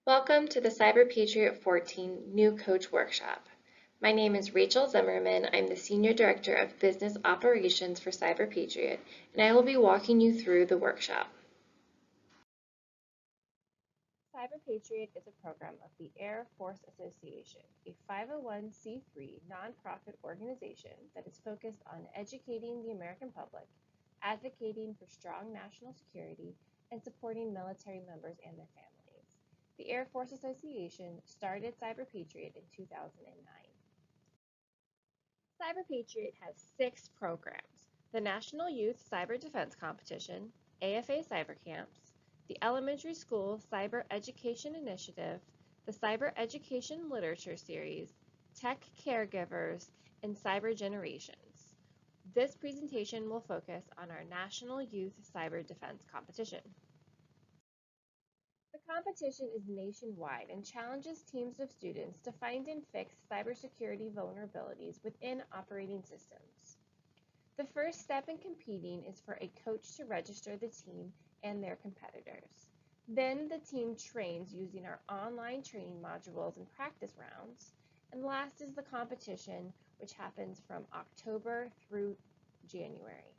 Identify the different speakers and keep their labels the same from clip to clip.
Speaker 1: Welcome to the CyberPatriot 14 New Coach Workshop. My name is Rachel Zimmerman. I'm the Senior Director of Business Operations for CyberPatriot, and I will be walking you through the workshop. CyberPatriot is a program of the Air Force Association, a 501c3 nonprofit organization that is focused on educating the American public, advocating for strong national security, and supporting military members and their families. The Air Force Association started CyberPatriot in 2009. CyberPatriot has 6 programs: the National Youth Cyber Defense Competition, AFA Cyber Camps, the Elementary School Cyber Education Initiative, the Cyber Education Literature Series, Tech Caregivers, and Cyber Generations. This presentation will focus on our National Youth Cyber Defense Competition. The competition is nationwide and challenges teams of students to find and fix cybersecurity vulnerabilities within operating systems. The first step in competing is for a coach to register the team and their competitors. Then the team trains using our online training modules and practice rounds. And last is the competition, which happens from October through January.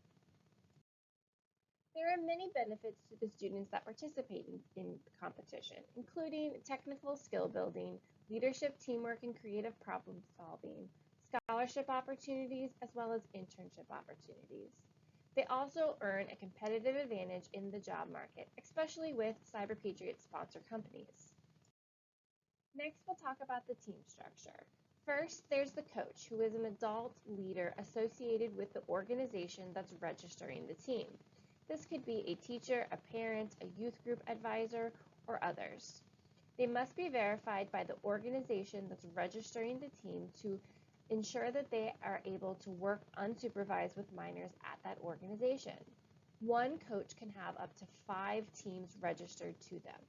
Speaker 1: There are many benefits to the students that participate in the competition, including technical skill building, leadership, teamwork, and creative problem solving, scholarship opportunities, as well as internship opportunities. They also earn a competitive advantage in the job market, especially with CyberPatriot sponsor companies. Next, we'll talk about the team structure. First, there's the coach, who is an adult leader associated with the organization that's registering the team. This could be a teacher, a parent, a youth group advisor, or others. They must be verified by the organization that's registering the team to ensure that they are able to work unsupervised with minors at that organization. One coach can have up to 5 teams registered to them.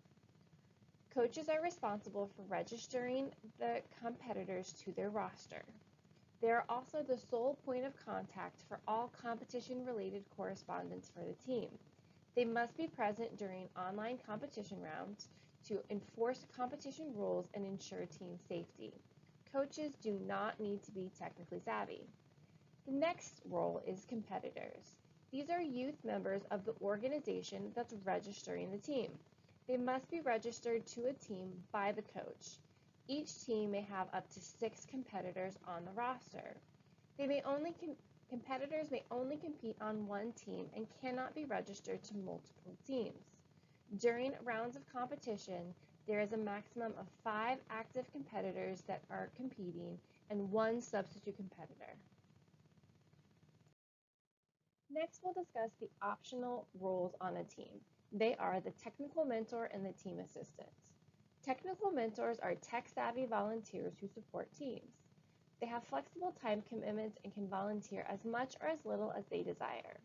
Speaker 1: Coaches are responsible for registering the competitors to their roster. They are also the sole point of contact for all competition-related correspondence for the team. They must be present during online competition rounds to enforce competition rules and ensure team safety. Coaches do not need to be technically savvy. The next role is competitors. These are youth members of the organization that's registering the team. They must be registered to a team by the coach. Each team may have up to 6 competitors on the roster. Competitors may only compete on one team and cannot be registered to multiple teams. During rounds of competition, there is a maximum of 5 active competitors that are competing and 1 substitute competitor. Next, we'll discuss the optional roles on a team. They are the technical mentor and the team assistant. Technical mentors are tech-savvy volunteers who support teams. They have flexible time commitments and can volunteer as much or as little as they desire.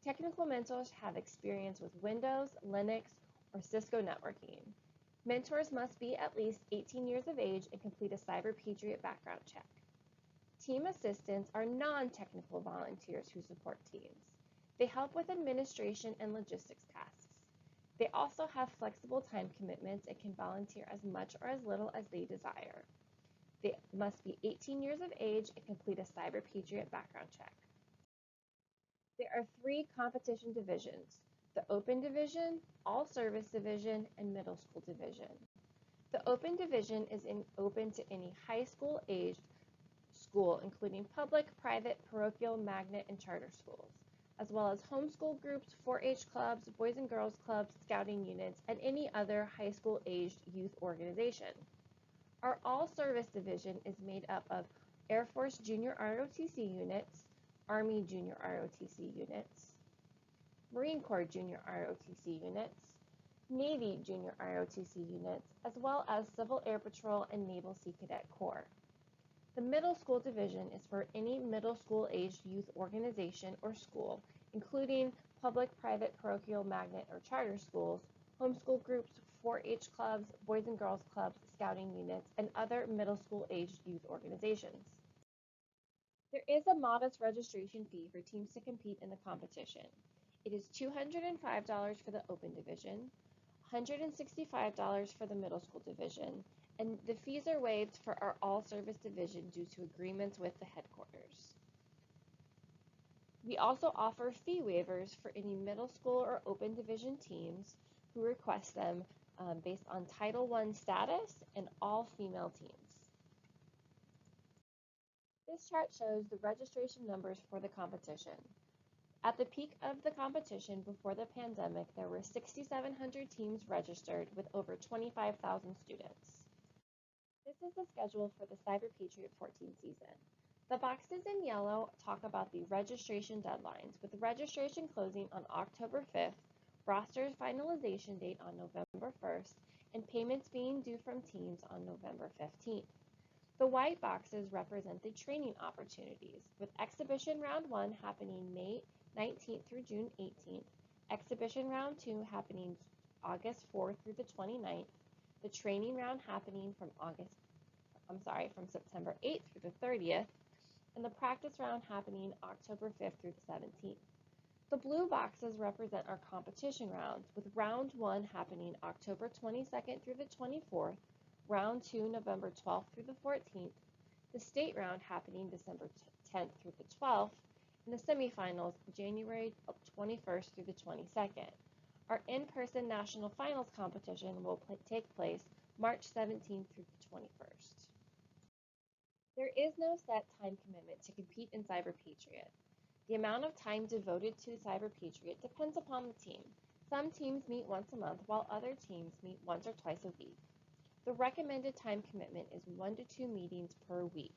Speaker 1: Technical mentors have experience with Windows, Linux, or CISCO networking. Mentors must be at least 18 years of age and complete a CyberPatriot background check. Team assistants are non-technical volunteers who support teams. They help with administration and logistics tasks. They also have flexible time commitments and can volunteer as much or as little as they desire. They must be 18 years of age and complete a CyberPatriot background check. There are 3 competition divisions: the Open Division, All Service Division, and Middle School Division. The Open Division is open to any high school aged school, including public, private, parochial, magnet, and charter schools, as well as homeschool groups, 4-H clubs, Boys and Girls Clubs, scouting units, and any other high school aged youth organization. Our All-Service Division is made up of Air Force Junior ROTC units, Army Junior ROTC units, Marine Corps Junior ROTC units, Navy Junior ROTC units, as well as Civil Air Patrol and Naval Sea Cadet Corps. The Middle School Division is for any middle school aged youth organization or school, including public, private, parochial, magnet, or charter schools, homeschool groups, 4-H clubs, Boys and Girls Clubs, scouting units, and other middle school aged youth organizations. There is a modest registration fee for teams to compete in the competition. It is $205 for the Open Division, $165 for the middle school division, and the fees are waived for our all-service division due to agreements with the headquarters. We also offer fee waivers for any middle school or open division teams who request them based on Title I status and all female teams. This chart shows the registration numbers for the competition. At the peak of the competition before the pandemic, there were 6,700 teams registered with over 25,000 students. This is the schedule for the CyberPatriot 14 season. The boxes in yellow talk about the registration deadlines, with registration closing on October 5th, roster finalization date on November 1st, and payments being due from teams on November 15th. The white boxes represent the training opportunities, with Exhibition Round 1 happening May 19th through June 18th, Exhibition Round 2 happening August 4th through the 29th, the training round happening from September 8th through the 30th, and the practice round happening October 5th through the 17th. The blue boxes represent our competition rounds, with Round 1 happening October 22nd through the 24th, Round 2 November 12th through the 14th, the state round happening December 10th through the 12th, and the semifinals January 21st through the 22nd. Our in-person national finals competition will take place March 17th through the 21st. There is no set time commitment to compete in CyberPatriot. The amount of time devoted to CyberPatriot depends upon the team. Some teams meet once a month, while other teams meet once or twice a week. The recommended time commitment is 1 to 2 meetings per week.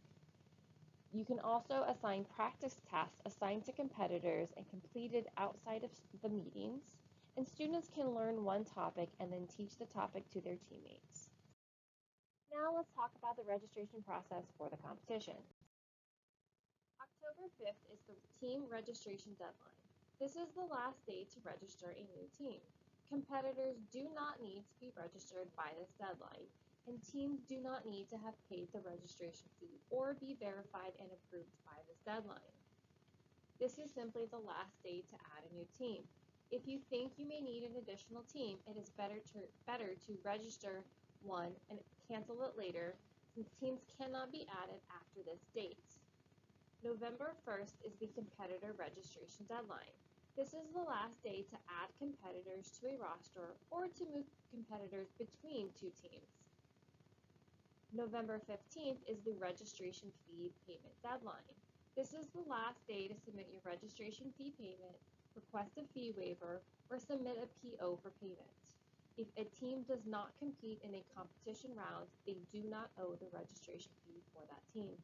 Speaker 1: You can also assign practice tasks assigned to competitors and completed outside of the meetings, and students can learn one topic and then teach the topic to their teammates. Now let's talk about the registration process for the competition. October 5th is the team registration deadline. This is the last day to register a new team. Competitors do not need to be registered by this deadline, and teams do not need to have paid the registration fee or be verified and approved by this deadline. This is simply the last day to add a new team. If you think you may need an additional team, it is better to register one and cancel it later, since teams cannot be added after this date. November 1st is the competitor registration deadline. This is the last day to add competitors to a roster or to move competitors between two teams. November 15th is the registration fee payment deadline. This is the last day to submit your registration fee payment, request a fee waiver, or submit a PO for payment. If a team does not compete in a competition round, they do not owe the registration fee for that team.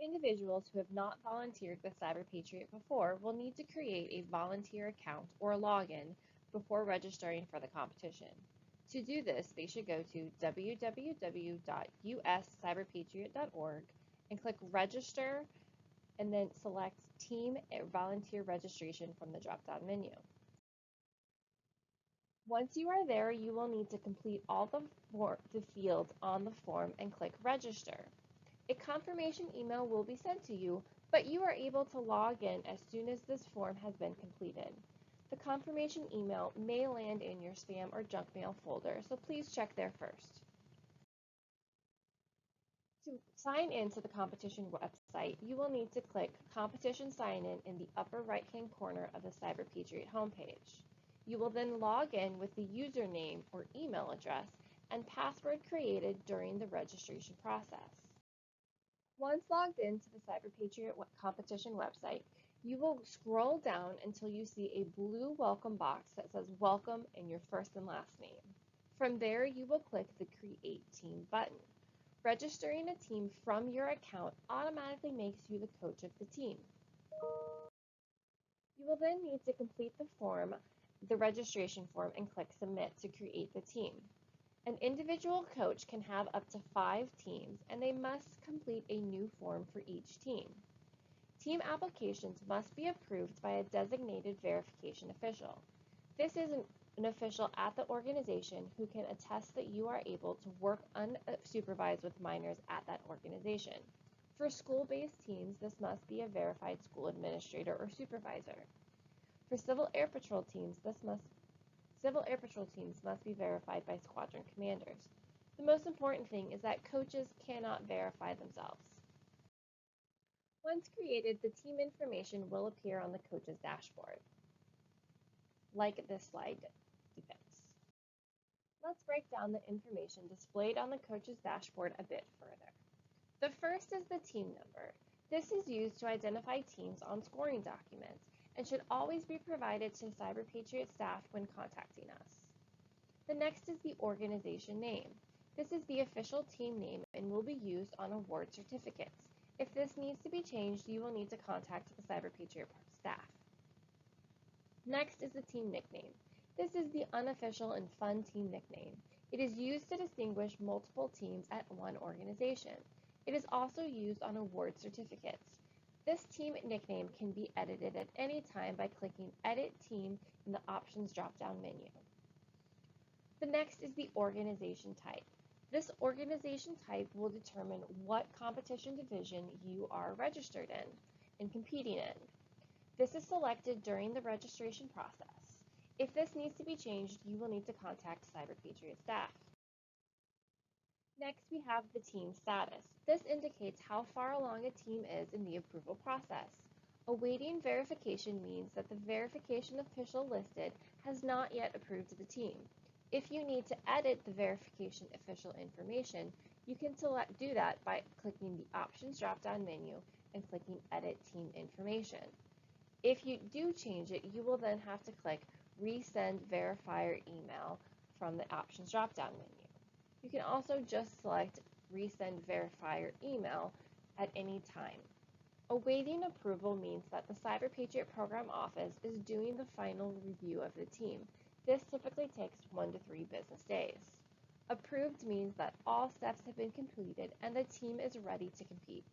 Speaker 1: Individuals who have not volunteered with CyberPatriot before will need to create a volunteer account or login before registering for the competition. To do this, they should go to www.uscyberpatriot.org and click Register, and then select Team Volunteer Registration from the drop-down menu. Once you are there, you will need to complete all the fields on the form and click Register. A confirmation email will be sent to you, but you are able to log in as soon as this form has been completed. The confirmation email may land in your spam or junk mail folder, so please check there first. To sign in to the competition website, you will need to click Competition Sign In the upper right-hand corner of the CyberPatriot homepage. You will then log in with the username or email address and password created during the registration process. Once logged into the CyberPatriot competition website, you will scroll down until you see a blue welcome box that says Welcome and your first and last name. From there, you will click the Create Team button. Registering a team from your account automatically makes you the coach of the team. You will then need to complete the registration form, and click Submit to create the team. An individual coach can have up to 5 teams, and they must complete a new form for each team. Team applications must be approved by a designated verification official. This is an official at the organization who can attest that you are able to work unsupervised with minors at that organization. For school-based teams, this must be a verified school administrator or supervisor. For Civil Air Patrol teams, this must Civil Air Patrol teams must be verified by squadron commanders. The most important thing is that coaches cannot verify themselves. Once created, the team information will appear on the coach's dashboard, like this slide depicts. Let's break down the information displayed on the coach's dashboard a bit further. The first is the team number. This is used to identify teams on scoring documents and should always be provided to CyberPatriot staff when contacting us. The next is the organization name. This is the official team name and will be used on award certificates. If this needs to be changed, you will need to contact the CyberPatriot staff. Next is the team nickname. This is the unofficial and fun team nickname. It is used to distinguish multiple teams at one organization. It is also used on award certificates. This team nickname can be edited at any time by clicking Edit Team in the Options drop-down menu. The next is the organization type. This organization type will determine what competition division you are registered in and competing in. This is selected during the registration process. If this needs to be changed, you will need to contact CyberPatriot staff. Next, we have the team status. This indicates how far along a team is in the approval process. Awaiting verification means that the verification official listed has not yet approved the team. If you need to edit the verification official information, you can do that by clicking the Options drop-down menu and clicking Edit Team Information. If you do change it, you will then have to click Resend Verifier Email from the Options drop-down menu. You can also just select Resend Verifier Email at any time. Awaiting approval means that the CyberPatriot Program Office is doing the final review of the team. This typically takes 1 to 3 business days. Approved means that all steps have been completed and the team is ready to compete.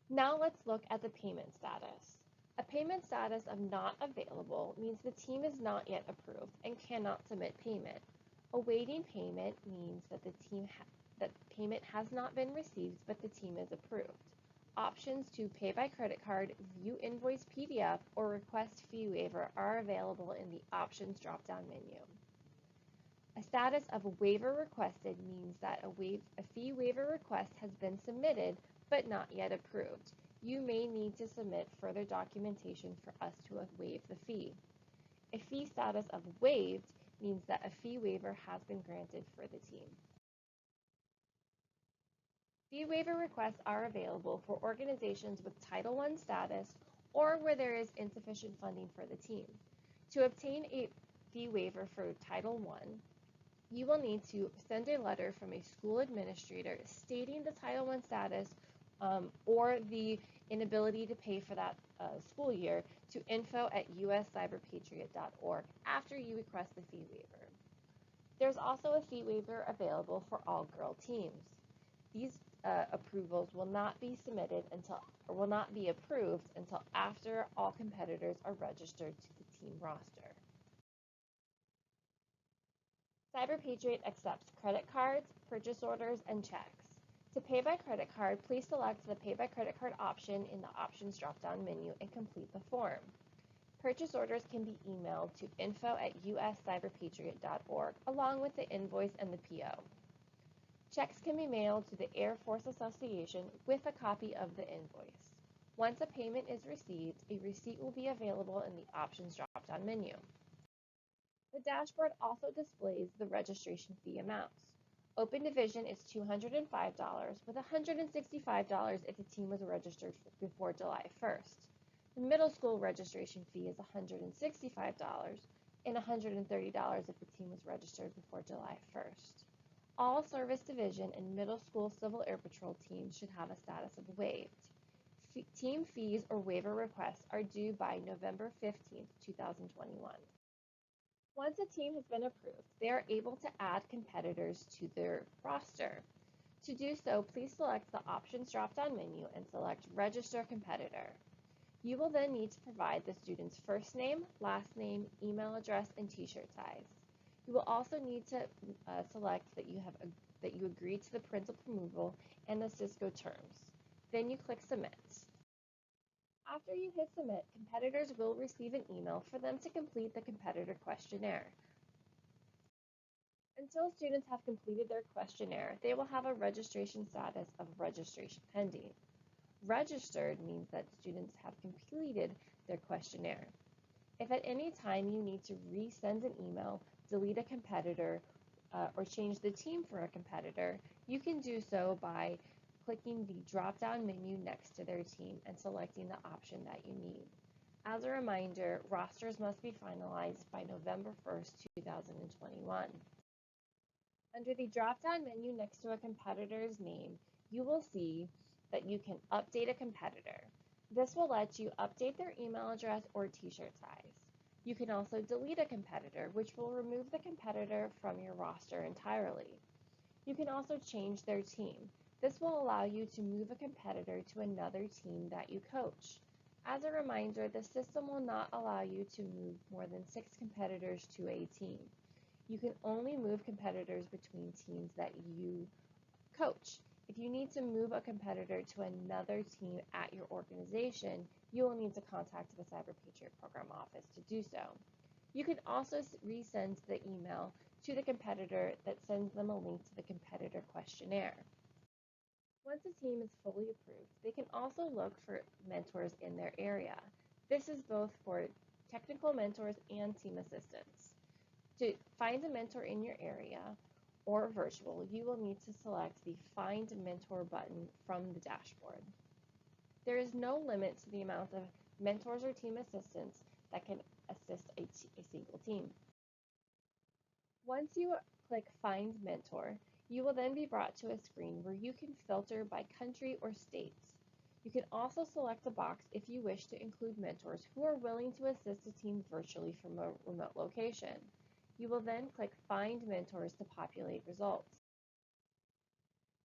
Speaker 1: Now let's look at the payment status. A payment status of not available means the team is not yet approved and cannot submit payment. Awaiting payment means that payment has not been received but the team is approved. Options to pay by credit card, view invoice PDF, or request fee waiver are available in the Options drop-down menu. A status of a waiver requested means that a fee waiver request has been submitted but not yet approved. You may need to submit further documentation for us to waive the fee. A fee status of waived means that a fee waiver has been granted for the team. Fee waiver requests are available for organizations with Title I status or where there is insufficient funding for the team. To obtain a fee waiver for Title I, you will need to send a letter from a school administrator stating the Title I status or the inability to pay for that school year to info@uscyberpatriot.org after you request the fee waiver. There's also a fee waiver available for all girl teams. These approvals will not be submitted or will not be approved until after all competitors are registered to the team roster. CyberPatriot accepts credit cards, purchase orders, and checks. To pay by credit card, please select the Pay by Credit Card option in the Options drop-down menu and complete the form. Purchase orders can be emailed to info@uscyberpatriot.org along with the invoice and the PO. Checks can be mailed to the Air Force Association with a copy of the invoice. Once a payment is received, a receipt will be available in the Options drop-down menu. The dashboard also displays the registration fee amounts. Open Division is $205 with $165 if the team was registered before July 1st. The middle school registration fee is $165 and $130 if the team was registered before July 1st. All Service Division and middle school Civil Air Patrol teams should have a status of waived. Team fees or waiver requests are due by November 15th, 2021. Once a team has been approved, they are able to add competitors to their roster. To do so, please select the Options drop-down menu and select Register Competitor. You will then need to provide the student's first name, last name, email address, and t-shirt size. You will also need to select that you agree to the parental removal and the CISCO terms. Then you click Submit. After you hit submit, competitors will receive an email for them to complete the competitor questionnaire. Until students have completed their questionnaire, they will have a registration status of registration pending. Registered means that students have completed their questionnaire. If at any time you need to resend an email, delete a competitor, or change the team for a competitor, you can do so by clicking the drop-down menu next to their team and selecting the option that you need. As a reminder, rosters must be finalized by November 1st, 2021. Under the drop-down menu next to a competitor's name, you will see that you can update a competitor. This will let you update their email address or t-shirt size. You can also delete a competitor, which will remove the competitor from your roster entirely. You can also change their team. This will allow you to move a competitor to another team that you coach. As a reminder, the system will not allow you to move more than 6 competitors to a team. You can only move competitors between teams that you coach. If you need to move a competitor to another team at your organization, you will need to contact the CyberPatriot program office to do so. You can also resend the email to the competitor that sends them a link to the competitor questionnaire. Once a team is fully approved, they can also look for mentors in their area. This is both for technical mentors and team assistants. To find a mentor in your area or virtual, you will need to select the Find Mentor button from the dashboard. There is no limit to the amount of mentors or team assistants that can assist a single team. Once you click Find Mentor, you will then be brought to a screen where you can filter by country or states. You can also select a box if you wish to include mentors who are willing to assist a team virtually from a remote location. You will then click Find Mentors to populate results.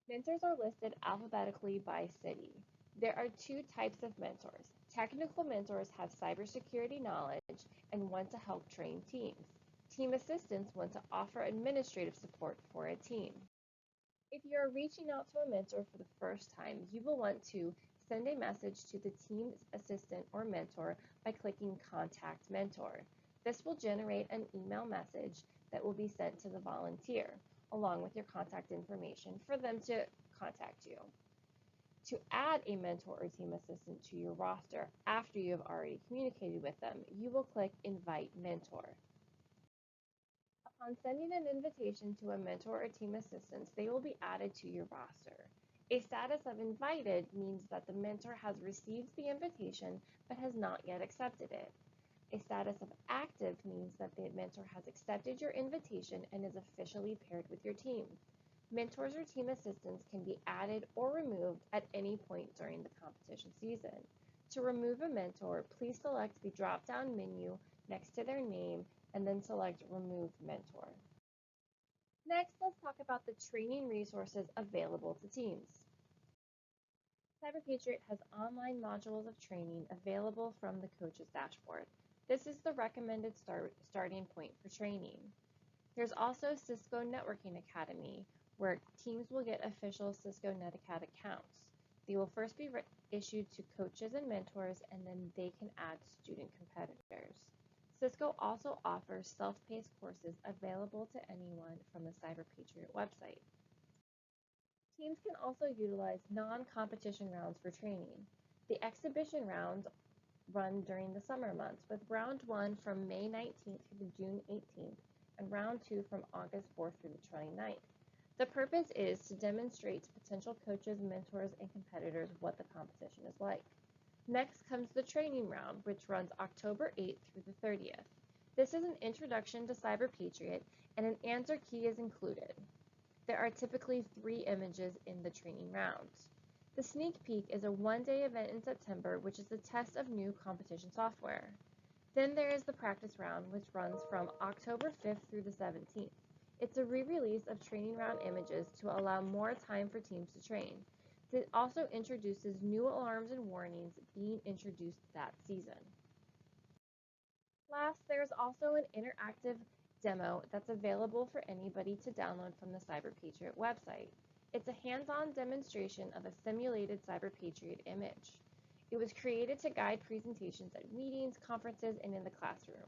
Speaker 1: Mentors are listed alphabetically by city. There are 2 types of mentors. Technical mentors have cybersecurity knowledge and want to help train teams. Team assistants want to offer administrative support for a team. If you are reaching out to a mentor for the first time, you will want to send a message to the team assistant or mentor by clicking Contact Mentor. This will generate an email message that will be sent to the volunteer, along with your contact information for them to contact you. To add a mentor or team assistant to your roster after you have already communicated with them, you will click Invite Mentor. Upon sending an invitation to a mentor or team assistant, they will be added to your roster. A status of invited means that the mentor has received the invitation but has not yet accepted it. A status of active means that the mentor has accepted your invitation and is officially paired with your team. Mentors or team assistants can be added or removed at any point during the competition season. To remove a mentor, please select the drop-down menu next to their name and then select Remove Mentor. Next, let's talk about the training resources available to teams. CyberPatriot has online modules of training available from the coach's dashboard. This is the recommended starting point for training. There's also CISCO Networking Academy, where teams will get official CISCO NetAcad accounts. They will first be issued to coaches and mentors, and then they can add student competitors. CISCO also offers self-paced courses available to anyone from the CyberPatriot website. Teams can also utilize non-competition rounds for training. The exhibition rounds run during the summer months, with round 1 from May 19th through June 18th and round 2 from August 4th through the 29th. The purpose is to demonstrate to potential coaches, mentors, and competitors what the competition is like. Next comes the training round, which runs October 8th through the 30th. This is an introduction to CyberPatriot, and an answer key is included. There are typically 3 images in the training rounds. The sneak peek is a one-day event in September, which is the test of new competition software. Then there is the practice round, which runs from October 5th through the 17th. It's a re-release of training round images to allow more time for teams to train. It also introduces new alarms and warnings being introduced that season. Last, there's also an interactive demo that's available for anybody to download from the CyberPatriot website. It's a hands-on demonstration of a simulated CyberPatriot image. It was created to guide presentations at meetings, conferences, and in the classroom.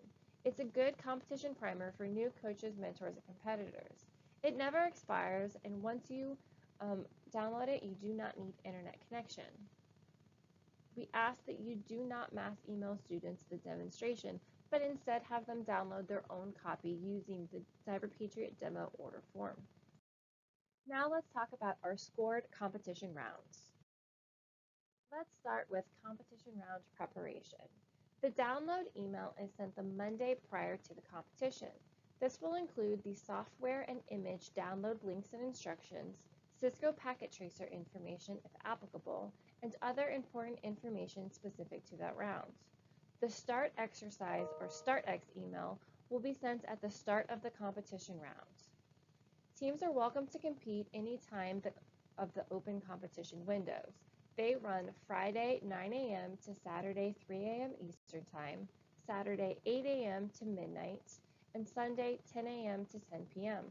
Speaker 1: It's a good competition primer for new coaches, mentors, and competitors. It never expires, and once you download it, you do not need internet connection. We ask that you do not mass email students the demonstration, but instead have them download their own copy using the CyberPatriot demo order form. Now let's talk about our scored competition rounds. Let's start with competition round preparation. The download email is sent the Monday prior to the competition. This will include the software and image download links and instructions, CISCO packet tracer information if applicable, and other important information specific to that round. The start exercise or StartX email will be sent at the start of the competition round. Teams are welcome to compete any time of the open competition windows. They run Friday 9 a.m. to Saturday 3 a.m. Eastern Time, Saturday 8 a.m. to midnight, and Sunday 10 a.m. to 10 p.m.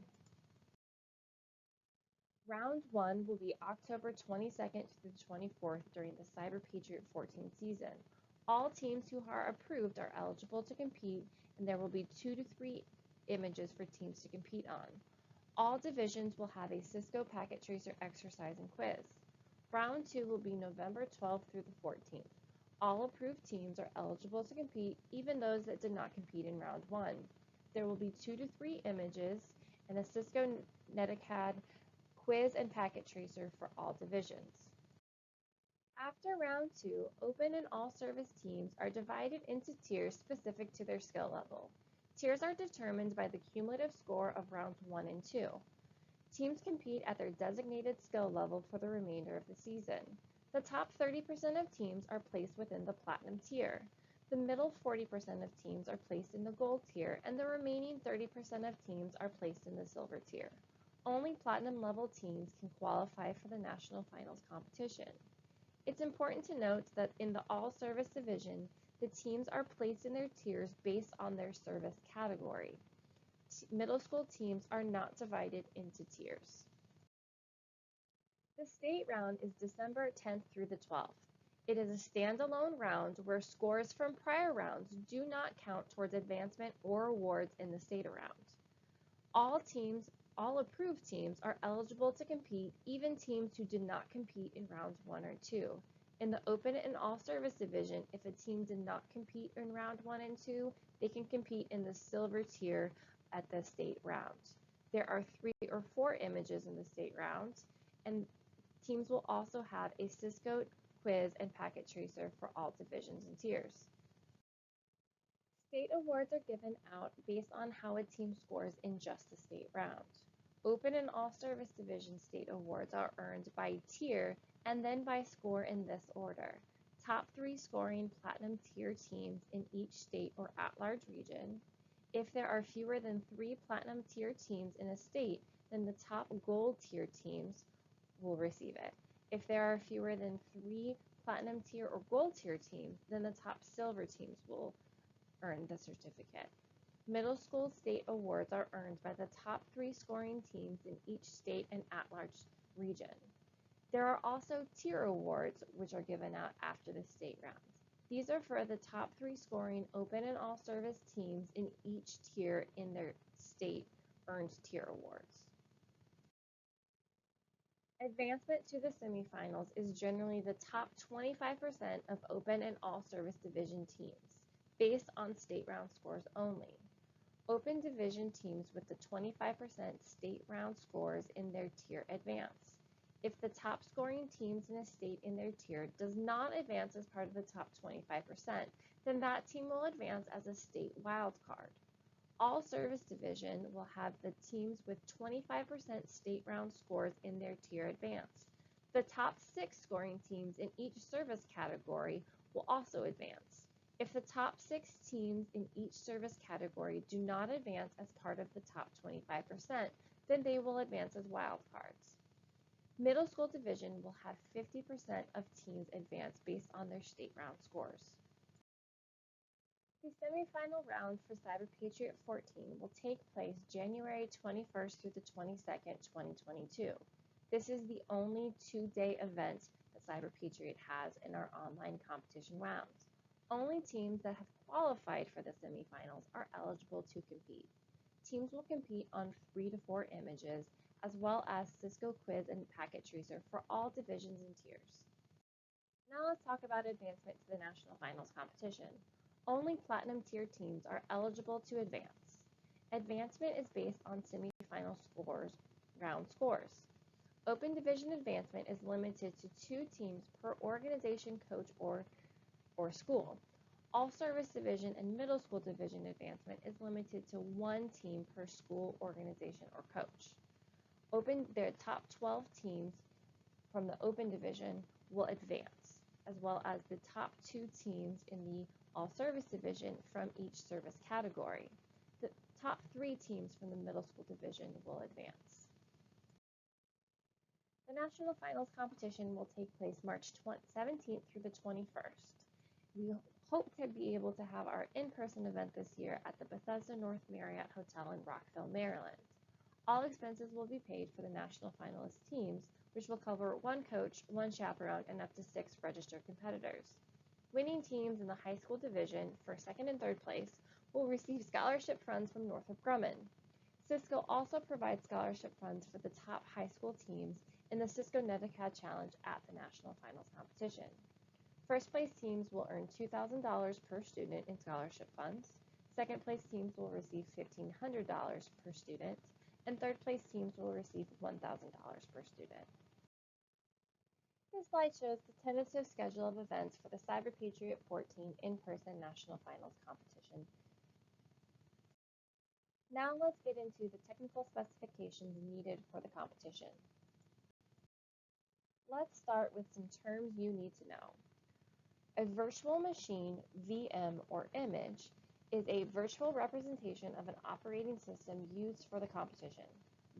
Speaker 1: Round 1 will be October 22nd to the 24th during the CyberPatriot 14 season. All teams who are approved are eligible to compete, and there will be 2 to 3 images for teams to compete on. All divisions will have a CISCO packet tracer exercise and quiz. Round 2 will be November 12th through the 14th. All approved teams are eligible to compete, even those that did not compete in Round 1. There will be 2 to 3 images and a CISCO Netacad quiz and packet tracer for all divisions. After Round 2, open and all service teams are divided into tiers specific to their skill level. Tiers are determined by the cumulative score of Rounds 1 and 2. Teams compete at their designated skill level for the remainder of the season. The top 30% of teams are placed within the Platinum tier. The middle 40% of teams are placed in the Gold tier, and the remaining 30% of teams are placed in the Silver tier. Only Platinum level teams can qualify for the National Finals competition. It's important to note that in the All-Service division, the teams are placed in their tiers based on their service category. Middle school teams are not divided into tiers. The state round is December 10th through the 12th. It is a standalone round where scores from prior rounds do not count towards advancement or awards in the state round. All approved teams are eligible to compete, even teams who did not compete in rounds 1 or 2. In the open and all service division, if a team did not compete in round 1 and 2, they can compete in the silver tier at the state round. There are 3 or 4 images in the state round, and teams will also have a CISCO quiz and packet tracer for all divisions and tiers. State awards are given out based on how a team scores in just the state round. Open and all service division state awards are earned by tier and then by score in this order. Top 3 scoring Platinum tier teams in each state or at-large region. If there are fewer than 3 Platinum tier teams in a state, then the top Gold tier teams will receive it. If there are fewer than 3 Platinum tier or Gold tier teams, then the top Silver teams will earn the certificate. Middle school state awards are earned by the top 3 scoring teams in each state and at-large region. There are also tier awards, which are given out after the state round. These are for the top 3 scoring open and all service teams in each tier in their state earned tier awards. Advancement to the semifinals is generally the top 25% of open and all service division teams, based on state round scores only. Open division teams with the 25% state round scores in their tier advance. If the top scoring teams in a state in their tier does not advance as part of the top 25%, then that team will advance as a state wildcard. All service division will have the teams with 25% state round scores in their tier advance. The top 6 scoring teams in each service category will also advance. If the top 6 teams in each service category do not advance as part of the top 25%, then they will advance as wildcards. Middle school division will have 50% of teams advance based on their state round scores. The semifinal round for CyberPatriot 14 will take place January 21st through the 22nd, 2022. This is the only 2-day event that CyberPatriot has in our online competition rounds. Only teams that have qualified for the semifinals are eligible to compete. Teams will compete on 3 to 4 images, as well as CISCO Quiz and Packet Tracer for all divisions and tiers. Now let's talk about advancement to the National Finals competition. Only Platinum tier teams are eligible to advance. Advancement is based on semifinal scores, round scores. Open division advancement is limited to 2 teams per organization, coach, or school. All-service division and middle school division advancement is limited to 1 team per school, organization, or coach. Their top 12 teams from the open division will advance, as well as the top 2 teams in the all-service division from each service category. The top 3 teams from the middle school division will advance. The National Finals competition will take place March 17th through the 21st. We hope to be able to have our in-person event this year at the Bethesda North Marriott Hotel in Rockville, Maryland. All expenses will be paid for the national finalist teams, which will cover 1 coach, 1 chaperone, and up to 6 registered competitors. Winning teams in the high school division for 2nd and 3rd place will receive scholarship funds from Northrop Grumman. CISCO also provides scholarship funds for the top high school teams in the CISCO NETACAD Challenge at the National Finals competition. First place teams will earn $2,000 per student in scholarship funds. Second place teams will receive $1,500 per student, and third place teams will receive $1,000 per student. This slide shows the tentative schedule of events for the CyberPatriot 14 in-person National Finals competition. Now let's get into the technical specifications needed for the competition. Let's start with some terms you need to know. A virtual machine, VM, or image is a virtual representation of an operating system used for the competition.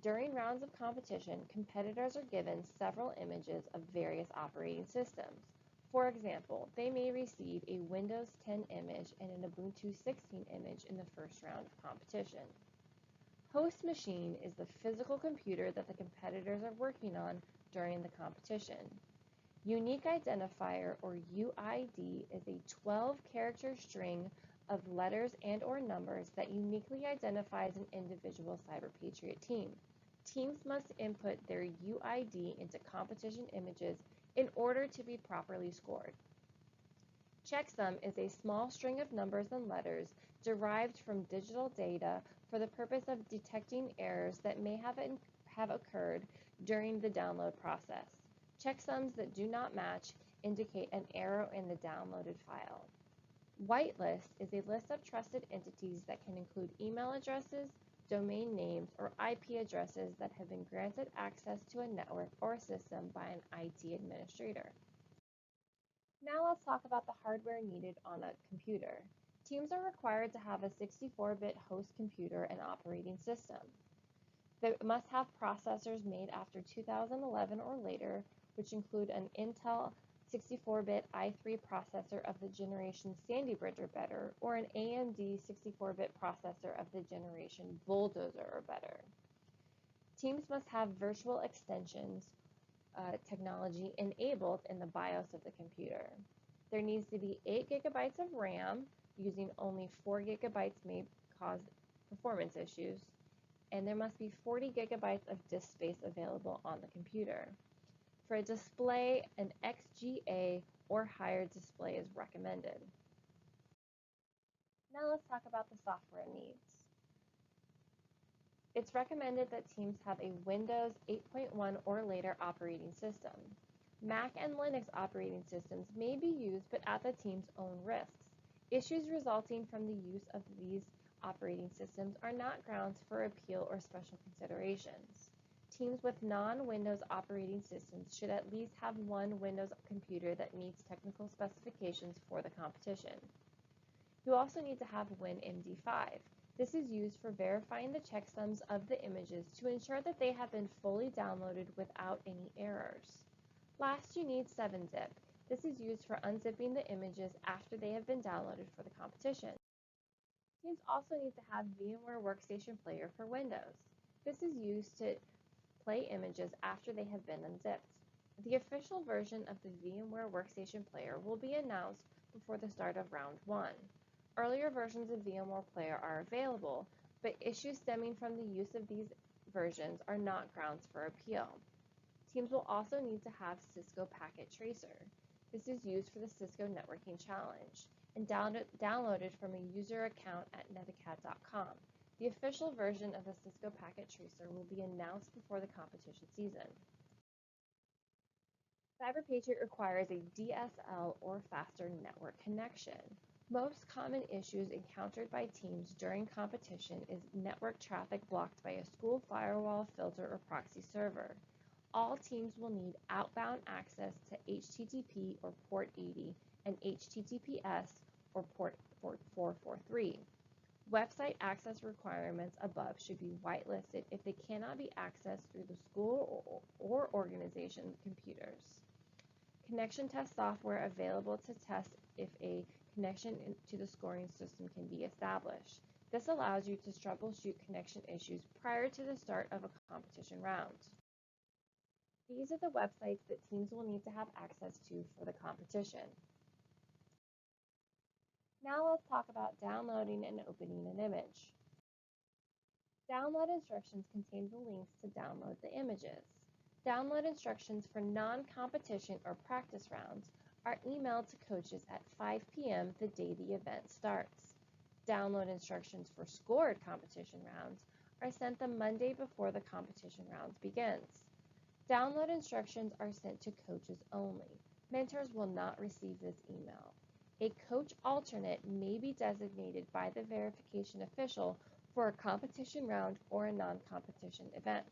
Speaker 1: During rounds of competition, competitors are given several images of various operating systems. For example, they may receive a Windows 10 image and an Ubuntu 16 image in the first round of competition. Host machine is the physical computer that the competitors are working on during the competition. Unique identifier, or UID, is a 12-character string of letters and/or numbers that uniquely identifies an individual CyberPatriot team. Teams must input their UID into competition images in order to be properly scored. CHECKSUM is a small string of numbers and letters derived from digital data for the purpose of detecting errors that may have occurred during the download process. Checksums that do not match indicate an error in the downloaded file. Whitelist is a list of trusted entities that can include email addresses, domain names, or IP addresses that have been granted access to a network or a system by an IT administrator. Now let's talk about the hardware needed on a computer. Teams are required to have a 64-bit host computer and operating system. They must have processors made after 2011 or later, which include an Intel 64-bit i3 processor of the generation Sandy Bridge or better, or an AMD 64-bit processor of the generation Bulldozer or better. Teams must have virtual extensions technology enabled in the BIOS of the computer. There needs to be 8 gigabytes of RAM. Using only 4 gigabytes may cause performance issues, and there must be 40 gigabytes of disk space available on the computer. For a display, an XGA or higher display is recommended. Now let's talk about the software needs. It's recommended that teams have a Windows 8.1 or later operating system. Mac and Linux operating systems may be used, but at the team's own risks. Issues resulting from the use of these operating systems are not grounds for appeal or special considerations. Teams with non-Windows operating systems should at least have one Windows computer that meets technical specifications for the competition. You also need to have WinMD5. This is used for verifying the checksums of the images to ensure that they have been fully downloaded without any errors. Last, you need 7-zip. This is used for unzipping the images after they have been downloaded for the competition. Teams also need to have VMware Workstation Player for Windows. This is used to play images after they have been unzipped. The official version of the VMware Workstation Player will be announced before the start of Round 1. Earlier versions of VMware Player are available, but issues stemming from the use of these versions are not grounds for appeal. Teams will also need to have CISCO Packet Tracer. This is used for the CISCO Networking Challenge and downloaded from a user account at neticat.com. The official version of the CISCO Packet Tracer will be announced before the competition season. CyberPatriot requires a DSL or faster network connection. Most common issues encountered by teams during competition is network traffic blocked by a school firewall, filter, or proxy server. All teams will need outbound access to HTTP or port 80 and HTTPS or port 443. Website access requirements above should be whitelisted if they cannot be accessed through the school or organization computers. Connection test software available to test if a connection to the scoring system can be established. This allows you to troubleshoot connection issues prior to the start of a competition round. These are the websites that teams will need to have access to for the competition. Now let's talk about downloading and opening an image. Download instructions contain the links to download the images. Download instructions for non-competition or practice rounds are emailed to coaches at 5 p.m. the day the event starts. Download instructions for scored competition rounds are sent the Monday before the competition round begins. Download instructions are sent to coaches only. Mentors will not receive this email. A coach alternate may be designated by the verification official for a competition round or a non-competition event.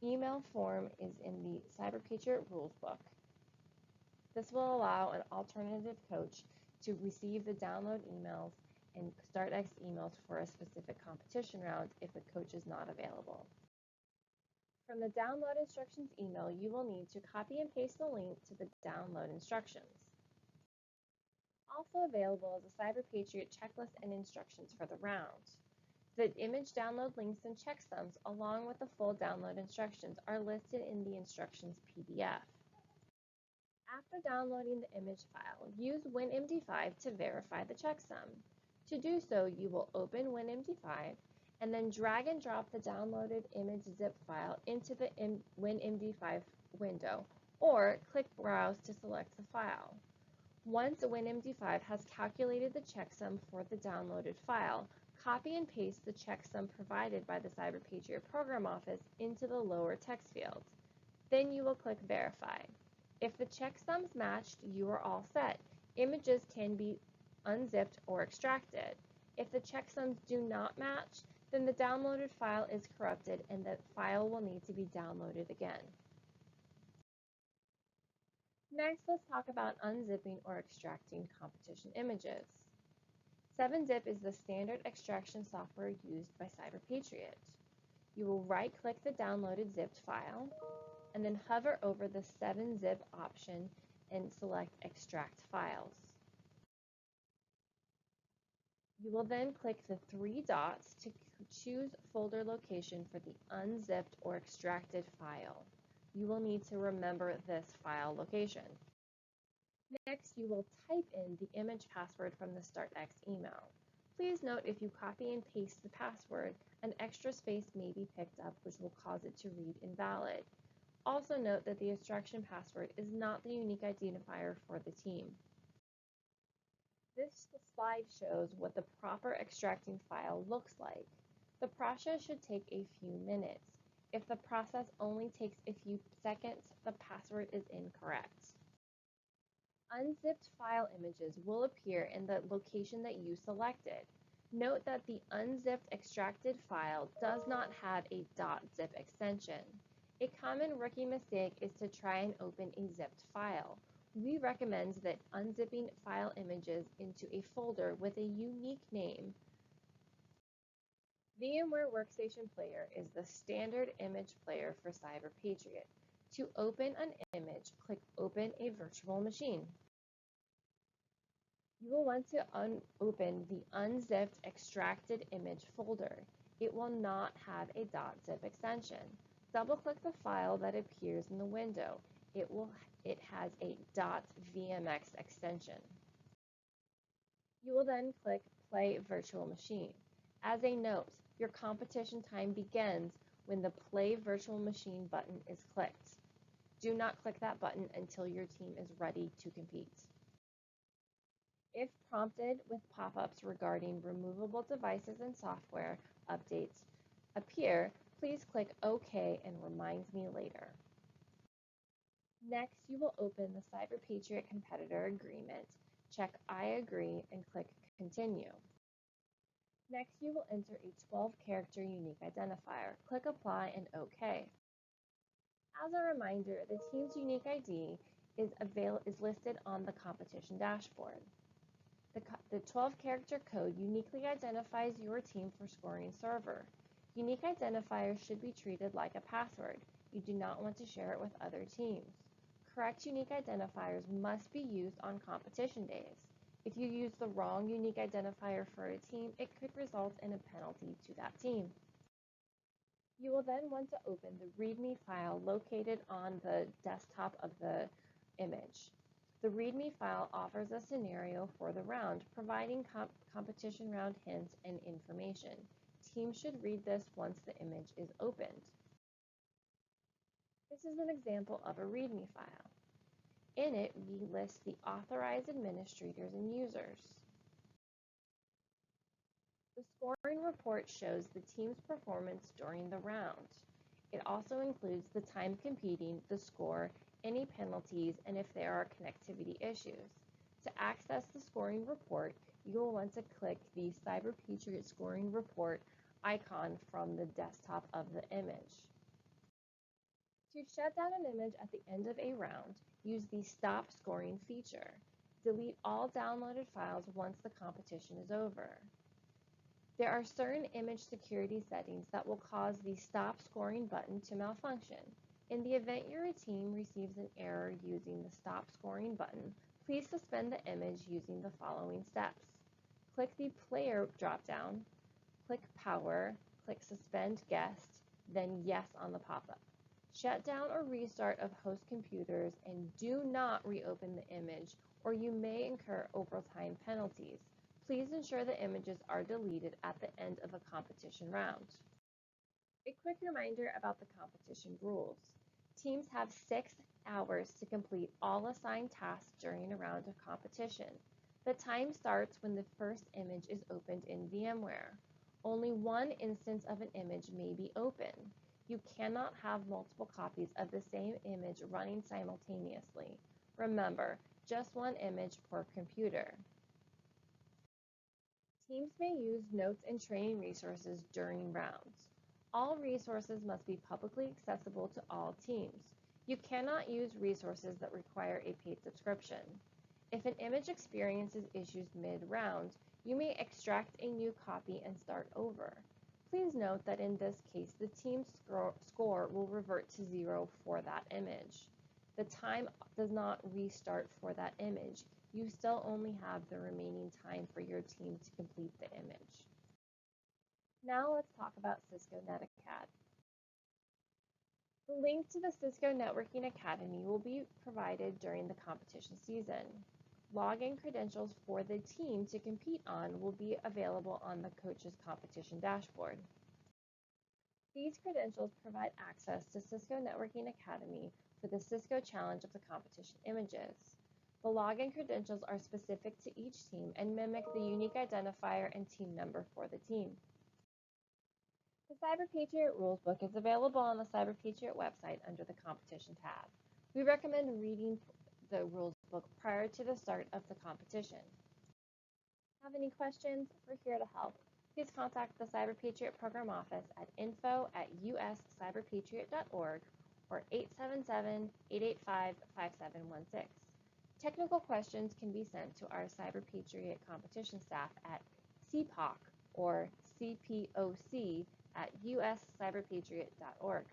Speaker 1: Email form is in the CyberPatriot Rules Book. This will allow an alternative coach to receive the download emails and StartX emails for a specific competition round if the coach is not available. From the download instructions email, you will need to copy and paste the link to the download instructions. Also available is a CyberPatriot checklist and instructions for the round. The image download links and checksums, along with the full download instructions, are listed in the instructions PDF. After downloading the image file, use WinMD5 to verify the checksum. To do so, you will open WinMD5 and then drag and drop the downloaded image zip file into the WinMD5 window, or click Browse to select the file. Once WinMD5 has calculated the checksum for the downloaded file, copy and paste the checksum provided by the CyberPatriot Program Office into the lower text field. Then you will click Verify. If the checksums matched, you are all set. Images can be unzipped or extracted. If the checksums do not match, then the downloaded file is corrupted and the file will need to be downloaded again. Next, let's talk about unzipping or extracting competition images. 7-Zip is the standard extraction software used by CyberPatriot. You will right-click the downloaded zipped file, and then hover over the 7-Zip option and select Extract Files. You will then click the 3 dots to choose folder location for the unzipped or extracted file. You will need to remember this file location. Next, you will type in the image password from the StartX email. Please note if you copy and paste the password, an extra space may be picked up, which will cause it to read invalid. Also note that the extraction password is not the unique identifier for the team. This slide shows what the proper extracting file looks like. The process should take a few minutes. If the process only takes a few seconds, the password is incorrect. Unzipped file images will appear in the location that you selected. Note that the unzipped extracted file does not have a .zip extension. A common rookie mistake is to try and open a zipped file. We recommend that unzipping file images into a folder with a unique name. VMware Workstation Player is the standard image player for CyberPatriot. To open an image, click Open a Virtual Machine. You will want to open the unzipped extracted image folder. It will not have a .zip extension. Double-click the file that appears in the window. it has a .vmx extension. You will then click Play Virtual Machine. As a note, your competition time begins when the Play Virtual Machine button is clicked. Do not click that button until your team is ready to compete. If prompted with pop-ups regarding removable devices and software updates appear, please click OK and remind me later. Next, you will open the CyberPatriot Competitor Agreement, check I agree, and click Continue. Next, you will enter a 12-character unique identifier. Click Apply and OK. As a reminder, the team's unique ID is listed on the competition dashboard. The 12-character code uniquely identifies your team for scoring server. Unique identifiers should be treated like a password. You do not want to share it with other teams. Correct unique identifiers must be used on competition days. If you use the wrong unique identifier for a team, it could result in a penalty to that team. You will then want to open the README file located on the desktop of the image. The README file offers a scenario for the round, providing competition round hints and information. Teams should read this once the image is opened. This is an example of a README file. In it, we list the authorized administrators and users. The scoring report shows the team's performance during the round. It also includes the time competing, the score, any penalties, and if there are connectivity issues. To access the scoring report, you will want to click the CyberPatriot Scoring Report icon from the desktop of the image. To shut down an image at the end of a round, use the Stop Scoring feature. Delete all downloaded files once the competition is over. There are certain image security settings that will cause the Stop Scoring button to malfunction. In the event your team receives an error using the Stop Scoring button, please suspend the image using the following steps. Click the Player dropdown, click Power, click Suspend Guest, then Yes on the pop-up. Shut down or restart of host computers and do not reopen the image, or you may incur overtime penalties. Please ensure the images are deleted at the end of a competition round. A quick reminder about the competition rules. Teams have 6 hours to complete all assigned tasks during a round of competition. The time starts when the first image is opened in VMware. Only one instance of an image may be open. You cannot have multiple copies of the same image running simultaneously. Remember, just one image per computer. Teams may use notes and training resources during rounds. All resources must be publicly accessible to all teams. You cannot use resources that require a paid subscription. If an image experiences issues mid-round, you may extract a new copy and start over. Please note that in this case, the team's score will revert to 0 for that image. The time does not restart for that image. You still only have the remaining time for your team to complete the image. Now let's talk about Cisco NetAcad. The link to the Cisco Networking Academy will be provided during the competition season. Login credentials for the team to compete on will be available on the coach's competition dashboard. These credentials provide access to Cisco Networking Academy for the Cisco challenge of the competition images. The login credentials are specific to each team and mimic the unique identifier and team number for the team. The CyberPatriot Rules Book is available on the CyberPatriot website under the Competition tab. We recommend reading the rules book prior to the start of the competition. Have any questions? We're here to help. Please contact the CyberPatriot Program Office at info@uscyberpatriot.org or 877-885-5716. Technical questions can be sent to our CyberPatriot competition staff at CPOC or CPOC@uscyberpatriot.org.